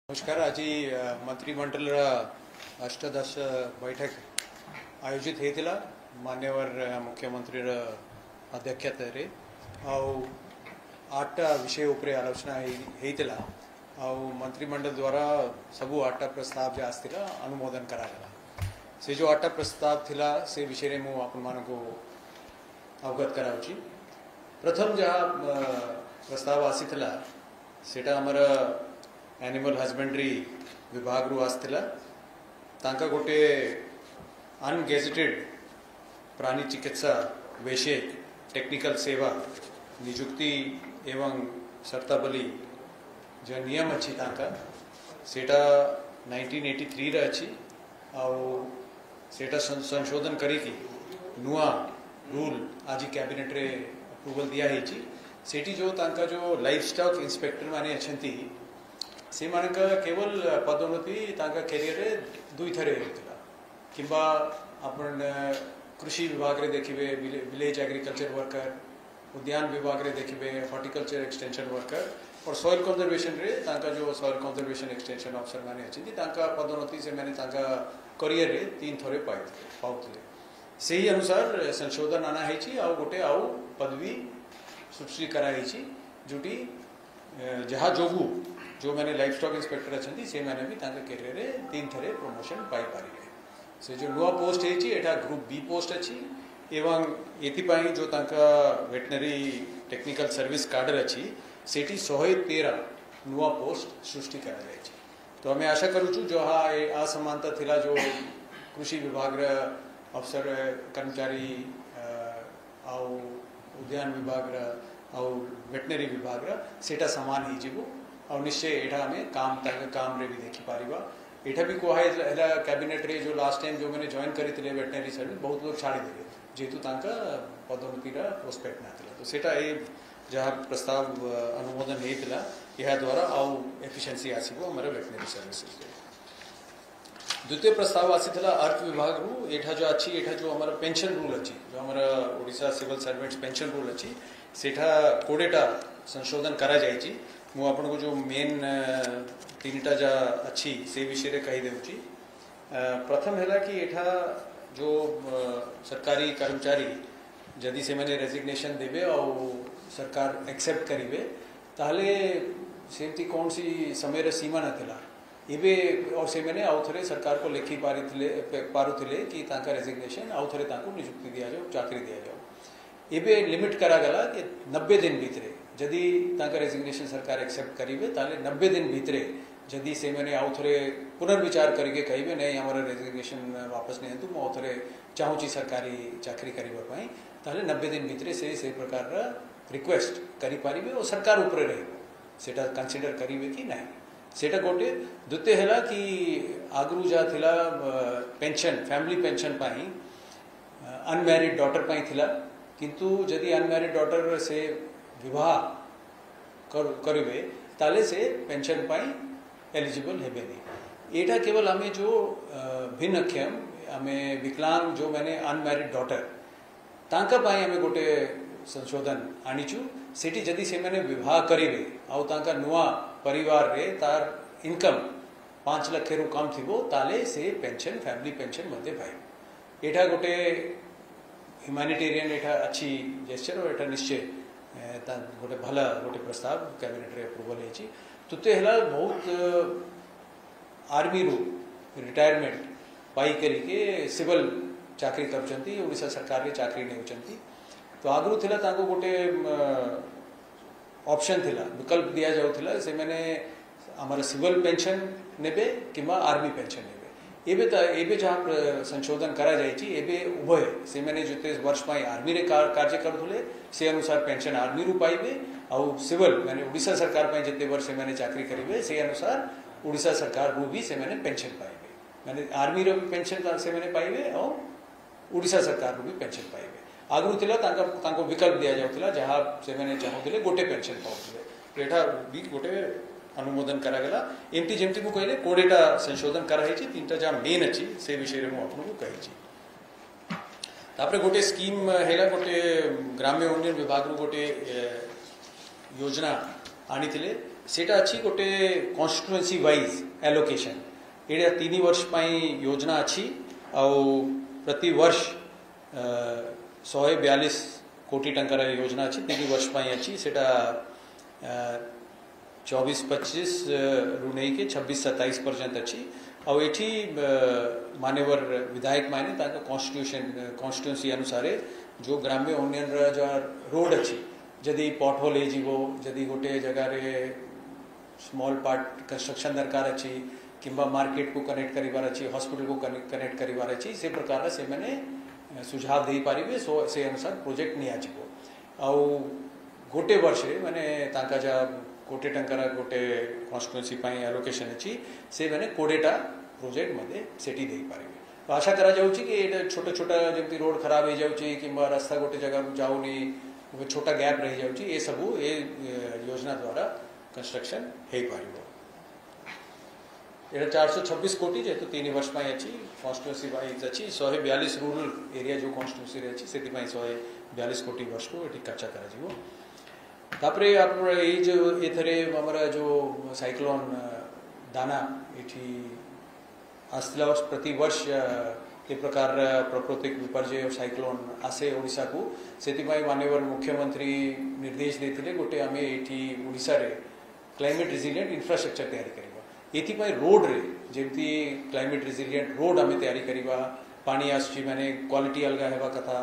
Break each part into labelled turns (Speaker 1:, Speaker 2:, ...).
Speaker 1: नमस्कार। आज मंत्रिमंडल अष्टादश बैठक आयोजित होता मान्यवर मुख्यमंत्री अध्यक्षतार आठटा विषय उपर आलोचना होता मंत्रिमंडल द्वारा सबू आठटा प्रस्ताव जो आसला अनुमोदन करागला। से जो आठटा प्रस्ताव थिला से विषय में आपण मानको अवगत कराउची। प्रथम जहाँ प्रस्ताव आसीला सेटा हमर एनिमल हजबेंड्री विभाग रु आसला। तांका गोटे अनगेजेटेड प्राणी चिकित्सा वैषयिक टेक्निकल सेवा निजुक्ति एवं शर्तावली जो नियम अच्छी तांका सेटा 1983 रे अच्छी सेटा संशोधन करी नुआ रूल आज कैबिनेट रे अप्रूवल दिया है। सेठी जो तांका जो लाइफ स्टॉक इंस्पेक्टर माने अछंती से मानक केवल पदोन्नति तांका कैरियर रे दुई थरे होता किंबा अपन कृषि विभाग रे देखिबे विलेज एग्रीकल्चर वर्कर, उद्यान विभाग रे देखिबे हॉर्टिकल्चर एक्सटेंशन वर्कर और सॉइल कंजर्वेशन रे तांका जो सॉइल कंजर्वेशन एक्सटेंशन ऑफिसर माने अछि तांका पदोन्नति से माने तांका करियर रे तीन थरे पाउतले। सही अनुसार संशोधन आना है आ गोटे आउ पदवी सृष्टि कराई जोटी जहाँ जोगु जो मैंने लाइफ स्टॉक इंस्पेक्टर अच्छा से मैंने भी कैरियर रे तीन थरे प्रमोशन पाई पारे। से जो नुआ पोस्ट है ग्रुप बी पोस्ट अच्छी एवं एथिपाई जो तांका वेटनरी टेक्निकल सर्विस कार्डर अच्छी सेठी 113 नुआ पोस्ट सृष्टि करा जाए। तो हमें आशा करूँ जो हाँ असमानता थिला जो कृषि विभाग अफसर कर्मचारी आउ उद्यान विभाग आउ वेटनरी विभाग सेटा समान ही जीवो और निश्चय एठा हमें काम रे भी देखी पारिबा। एठा भी कहा कैबिनेट रे जो लास्ट टाइम जो मैंने जॉइन करी थिले वेटनरी सर्विस बहुत लोग छाड़ी देले जेतु तांका पदोन्नति प्रोस्पेक्ट ना थिला। तो सेटा ए जहाँ प्रस्ताव अनुमोदन होता यह द्वारा आउ एफिशिएंसी आसीबो हमर वेटनरी सर्विसेज। द्वितीय प्रस्ताव आसीला अर्थ विभाग रु एठा जो अच्छी एठा जो हमारा पेंशन रूल अच्छी जो हमारा Odisha civil servants pension rule अच्छी सेठा 20टा संशोधन करा जाइए। मु आपन को जो मेन 3टा जा अच्छी से विषय रे कही देउची। प्रथम है कि एठा जो सरकारी कर्मचारी जदि से मैंने रेजिग्नेशन देवे और सरकार एक्सेप्ट करिवे ताहले सेमती कौन सी समय रे सीमा न थिला एबे और से मैंने आउ थरे सरकार को लिखी पारुथिले कि तांका रेजिग्नेशन आउ थरे तांको नियुक्ति दिया जाओ चाकरी दिया जाओ। एबे लिमिट करा गला कि 90 दिन भीतरे जदि तांका रेजिग्नेशन सरकार एक्सेप्ट करिवे ताले 90 दिन भीतरे जदि से मैंने आउ थरे पुनर्विचार करके कहिबे नहीं हमारा रेजिग्नेशन वापस नहीं तू मो थरे चाहूची सरकारी चाकरी करिबा पई ताले 90 दिन भीतरे से प्रकार रिक्वेस्ट करि पारिबे और सरकार ऊपर रहबो सेटा कंसीडर करिवे कि नहीं सेटा गोटे। द्वितीय है कि आगरू जा थिला पेंशन फैमिली पेंशन पाई अनमैरिड डॉटर पाई थिला किंतु जदि अनमैरिड डॉटर से विवाह करिवे ताले से पेंशन पाई एलिजिबल हेबे नहीं। एटा केवल हमें जो भिन्नक्षम हमें विकलांग जो मैंने अनमैरिड डॉटर तांका पाई हमें गोटे संशोधन आनीचु सेठी जदि से मैंने विवाह करिवे आउ तांका नुआ परिवार रे तार इनकम 5 लाख रु कम थिबो ताले से पेंशन फैमिली पेंशन मध्य पाए। एठा गोटे ह्यूमैनिटेरियन एठा अच्छी जेस्चर और एठा निश्चय गोटे भला गोटे प्रस्ताव कैबिनेट रे अप्रूवल है। तृतीय है बहुत आर्मी रु रिटायरमेंट पाई करके सिविल चाकरी करछंती ओडिशा सरकार रे चाकरी नेउछंती। तो आगु थिला तांको गोटे ऑप्शन थिला विकल्प दिया जाउथिला से मैंने हमारा सिविल पेंशन नेबे किंबा आर्मी पेंशन नेबे। एबे जहाँ संशोधन करा जाइए एबे उभय से मैंने जो वर्ष पाई आर्मी रे कार्य करुले से अनुसार पेंशन आर्मी रु पाइबे और सिविल मैंने उड़ीसा सरकार पाई जिते वर्ष मैंने चाकरी करिवे से अनुसार उड़ीसा सरकार रु भी से मैंने पेंशन पाइबे मैंने आर्मी रो पेंशन से मैंने पाइबे और उड़ीसा सरकार रु भी पेंशन पाइबे। आगु थिला तांको विकल्प दिया जाउथिला जहाँ से मैंने चाहूले गोटे पेंशन पाउथिले एठा भी गोटे अनुमोदन करागला। एमती जेमती को कहले 20टा संशोधन कराई 3टा जहाँ मेन अच्छी से विषय रे मु आपन को कही। तापरे गोटे स्कीम हैला गोटे ग्राम्य उन्नयन विभाग रु गोटे योजना आनी थिले सेटा अच्छी गोटे कन्स्टिट्युएंसी वाइज एलोकेशन एटा 3 वर्ष पाई योजना अच्छी आउ प्रति वर्ष 142 कोटी टंकार योजना अच्छी 3 वर्ष पाई अच्छी सेटा 24-25 रु नहीं के 26-27 पर्यंत अच्छी आउ एठी मान्यवर विधायक माने ताका कॉन्स्टिट्यूएंसी अनुसार जो ग्राम्य उन्नयन जो रोड अच्छी जदि पॉट होल हो जदि गोटे जगार स्मॉल पार्ट कंस्ट्रक्शन दरकार अच्छी किंबा मार्केट को कनेक्ट करिवार अच्छी हॉस्पिटल को कनेक्ट करिवार अच्छी से प्रकार से मैंने सुझाव दे पारिबे से अनुसार प्रोजेक्ट निया जिवो आउ गोटे वर्ष माने ताका जा कोटे टंकार गोटे कॉन्स्टिट्यूएंसी पाई एलोकेशन अच्छी से मैंने 20टा प्रोजेक्ट मध्य सेठी दे पारिबे तो आशा करा जाउची कि एटा छोटा छोटा जमती रोड खराब हो जाउची किंबा रास्ता गोटे जगह जाउनी छोटा गैप रही जाउची ए सबू ए योजना द्वारा कंस्ट्रक्शन हे पारिबो एटा 426 कोटी जेतु 3 वर्ष पाई अछि कॉन्स्टिट्यूएंसी वाइज अछि 142 रूरल एरिया जो कॉन्स्टिट्यूएंसी रे अछि सेति पाई 142 कोटी वर्ष को एटी कच्चा करा जिवो तापरे आपन ए जो एथरे हमरा जो साइक्लोन दाना एठी आस्थिला वर्ष प्रति वर्ष ए प्रकार प्राकृतिक विपर्यय साइक्लोन आसे ओडिसा को सेति पाई माननीय मुख्यमंत्री निर्देश देथिले गोटे आमे एठी ओडिसा रे क्लाइमेट रेजिलिएंट इंफ्रास्ट्रक्चर तैयारी करिबा एथि पाई रोड रे जेमती क्लाइमेट रेजिलिएंट रोड आमे तैयारी करिबा पानी आछि माने क्वालिटी अलगा हेबा कथा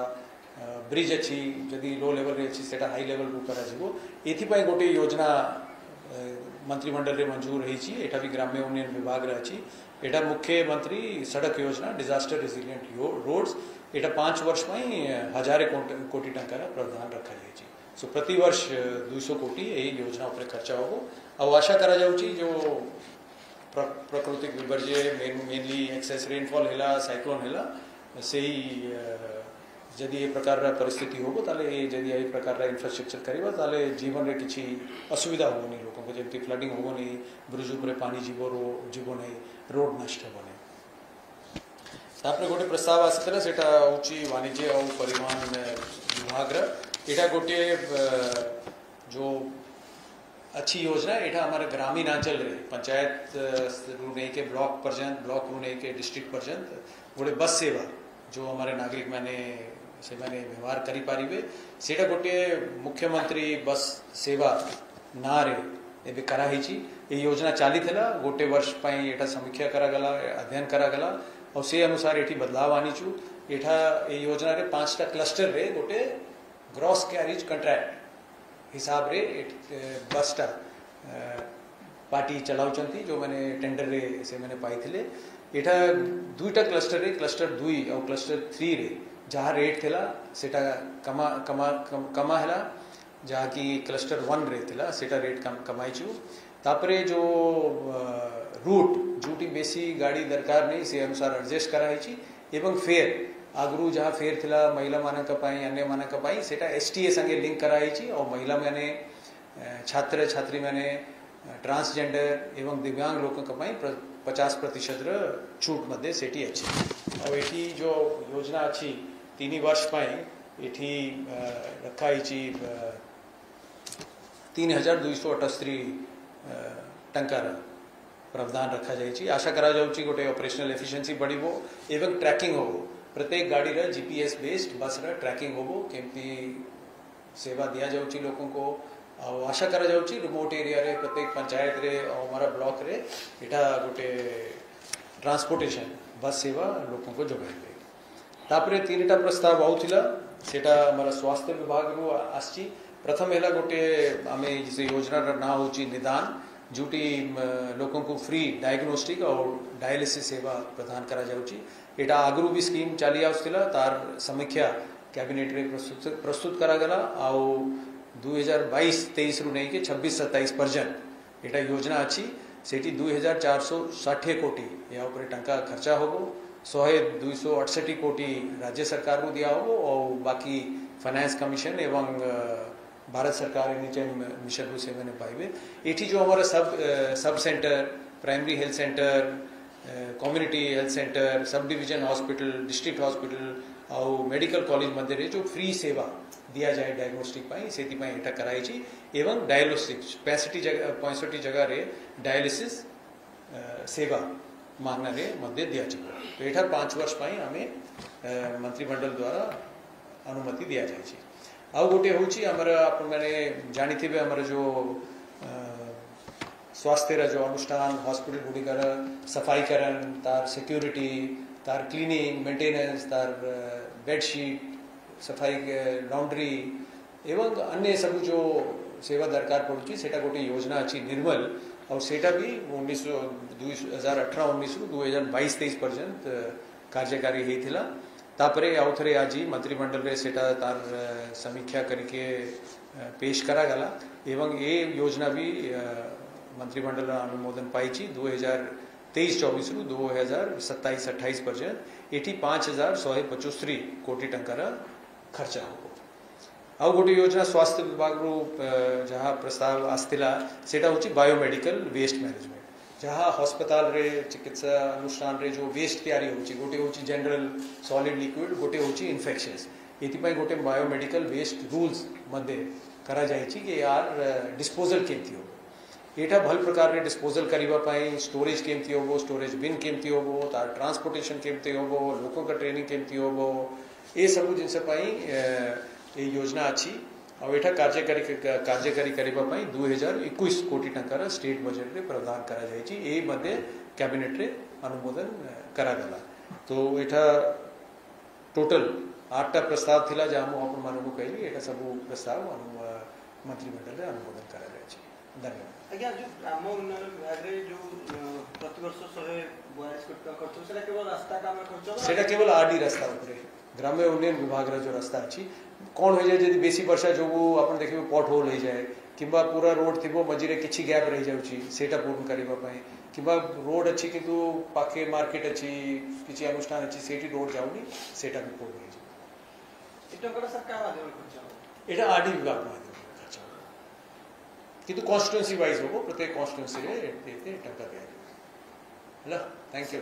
Speaker 1: ब्रिज अच्छी जदि लो लेवल रे अच्छी सेटा हाई लेवल को करा जिवो एथि पाई गोटे योजना मंत्रिमंडल रे मंजूर रही छी एटा भी ग्राम्य उन्नयन विभाग रे अछि एटा मुख्यमंत्री सड़क योजना डिजास्टर रेजिलिएंट रोड्स एटा 5 वर्ष पाई 1000 कोटी टंका प्रावधान रखा जाय छी सो प्रति वर्ष 200 कोटी एही योजना ऊपर खर्चा होबो आ आशा करा जाउची जो प्राकृतिक विपर्यय मेनली एक्सेस रेनफॉल हैला साइक्लोन हैला से ही जदि ये प्रकार परिस्थिति होबो ताले जदि ये प्रकार इंफ्रास्ट्रक्चर करिबा ताले जीवन रे किछि असुविधा होबोनी लोकन को जेमति फ्लडिंग होबोनी ब्रिज ऊपर पानी जीवो नहीं रोड नष्ट होबोनी तापरे गोटे प्रस्ताव आसितला सेटा उची वाणिज्य और परिवहन विभाग रा एटा गोटे जो अच्छी योजना एटा हमारे ग्रामीण अंचल रे पंचायत रू नहीं के ब्लॉक पर्यंत ब्लॉक रू नहीं के डिस्ट्रिक्ट पर्यंत गोटे बस सेवा जो हमारे नागरिक माने से माने व्यवहार करी पारिबे सेटा गोटे मुख्यमंत्री बस सेवा ना रे एबे करा हिची ए योजना चाली थला गोटे वर्ष पाई एटा समीक्षा करा गला अध्ययन करा गला और से अनुसार एठी बदलाव आनी छु एठा ए योजना रे 5टा क्लस्टर रे गोटे ग्रॉस कैरेज कॉन्ट्रैक्ट हिसाब रे बसटा पार्टी चलाउचंती जो माने टेंडर रे से माने पाइथिले एठा 2टा क्लस्टर रे क्लस्टर 2 और क्लस्टर 3 रे जहाँ रेट थिला सेटा कमा हैला जहाँ की क्लस्टर 1 रे थिला सेटा रेट कमाई छु तापरे जो रूट जूटी बेसी गाड़ी दरकार नहीं से अनुसार एडजस्ट कराई छी एवं फेयर आगरू जहाँ फेयर थिला महिला मानक पाई अन्य मानक पाई सेटा एसटीए संगे लिंक कराई छी और महिला माने छात्र छात्री माने ट्रांसजेंडर एवं दिव्यांग लोक पाई 50% छूट मध्य सेठी अच्छी और एठी जो योजना अच्छी 3 वर्ष पाई एठी रखा ही 3278 टंकार प्रावधान रखा जाए आशा करा जाउची गोटे ऑपरेशनल एफिशिएंसी बढ़िबो एवं ट्रैकिंग होबो प्रत्येक गाड़ी रे जीपीएस बेस्ड बस रे ट्रैकिंग होबो केमती सेवा दिया जाउची लोगों को और आशा करा जाउची रिमोट एरिया रे प्रत्येक पंचायत रे और हमारा ब्लॉक रे एटा गोटे ट्रांसपोर्टेशन बस सेवा लोगों को जोगाइबे तापरे 3टा प्रस्ताव आउथिला सेटा हमारा स्वास्थ्य विभाग रो आछि प्रथम हैला गोटे आमे जैसे योजना रा ना होची निदान जूटी लोगों को फ्री डायग्नोस्टिक और डायलिसिस सेवा प्रदान करा जाउची एटा आगरू भी स्कीम चाली आउथिला तार समीक्षा कैबिनेट रे प्रस्तुत करा गला आ 2022-23 रु नहीं के 26-27 पर्यंत एटा योजना अच्छी सेठी 2460 कोटी या ऊपर टंका खर्चा होगो 268 कोटी राज्य सरकार को दिया होगो और बाकी फाइनेंस कमीशन एवं भारत सरकार नीचे मिशन से मैंने पाइबे एठी जो हमारा sub centre primary health centre community health centre sub division hospital district hospital आउ मेडिकल कॉलेज मध्य जो फ्री सेवा दिया जाए डायग्नोस्टिक पाई सेति पाई एटा कराई एवं डायग्नोस्टिक 65 जगह रे डायलिसिस सेवा मागना रे मध्य दिया जाए तो एठार 5 वर्ष पाई हमें मंत्रिमंडल द्वारा अनुमति दिया जाए। आउ गोटे हूँ आमर आप मैंने जानी आमर जो स्वास्थ्य जो अनुष्ठान हॉस्पिटल गुड़िकर सफाईकरण तार सिक्योरिटी तार क्लीनिंग मेंटेनेंस तार बेडशीट सफाई लॉन्ड्री एवं अन्य सब जो सेवा दरकार पड़ुची सेटा गोटे योजना अच्छी निर्मल और सेटा भी 2018-19 रु 2022-23 पर्यंत कार्यकारी होता तापरे आउ थे आज मंत्रिमंडल रे सेटा तार समीक्षा करके पेश करा गला एवं ये योजना भी मंत्रिमंडल अनुमोदन पाई 2023-24 रु 2027-28 पर्यंत एटी 5175 कोटी टंकार खर्चा हो। आउ गोटे योजना स्वास्थ्य विभाग रु जहाँ प्रस्ताव आसला सेटा हूँ बायोमेडिकल वेस्ट मैनेजमेंट जहाँ हस्पताल रे चिकित्सा अनुष्ठान रे जो वेस्ट तैयारी होची गोटे हूँ जनरल सॉलिड लिक्विड गोटे हूँ इन्फेक्शंस ये गोटे बायोमेडिकल वेस्ट रूल्स मध्य करा जाए कि यार डिस्पोजल केमती हो एटा भल प्रकार रे डिस्पोजल करने स्टोरेज केमती हो स्टोरेज बिन केमती हो तार ट्रांसपोर्टेशन केमती हो लोकों का ट्रेनिंग केमती हो ये सब जिनस ये योजना अच्छी और यहाँ कार्यकारी करने 2021 कोटी टंकार स्टेट बजेट रे प्रावधान करा जायछि ए मध्य कैबिनेट रे अनुमोदन करा गला तो यहाँ टोटल 8टा प्रस्ताव थिला जहाँ मुझे आपन कहली एटा सब प्रस्ताव मंत्रिमंडल रे अनुमोदन करा जायछि। धन्यवाद।
Speaker 2: आज्ञा जो ग्राम उन्नयन विभाग रे जो प्रतिवर्ष 142 कोटी टका खर्च सेटा केवल रास्ता काम खर्च
Speaker 1: सेटा केवल आरडी रास्ता ऊपर ग्राम्य उन्नयन विभाग रा जो रास्ता अच्छी कौन हो जाए जब बेसी वर्षा जो आप देखिए पट होल हो जाए कि पूरा रोड थी मझे किसी गैप रही जाटा पूर्ण करने कि रोड अच्छी किंतु पाखे मार्केट अच्छी किसी अनुष्ठान अच्छी से रोड जाऊनी सेटा भी पूर्ण हो यहाँ आरडी विभाग खर्च किंतु कॉन्स्टिट्यूएंसी वाइज हो प्रत्येक कॉन्स्टिट्यूएंसी रे टंका दिया। Thank you.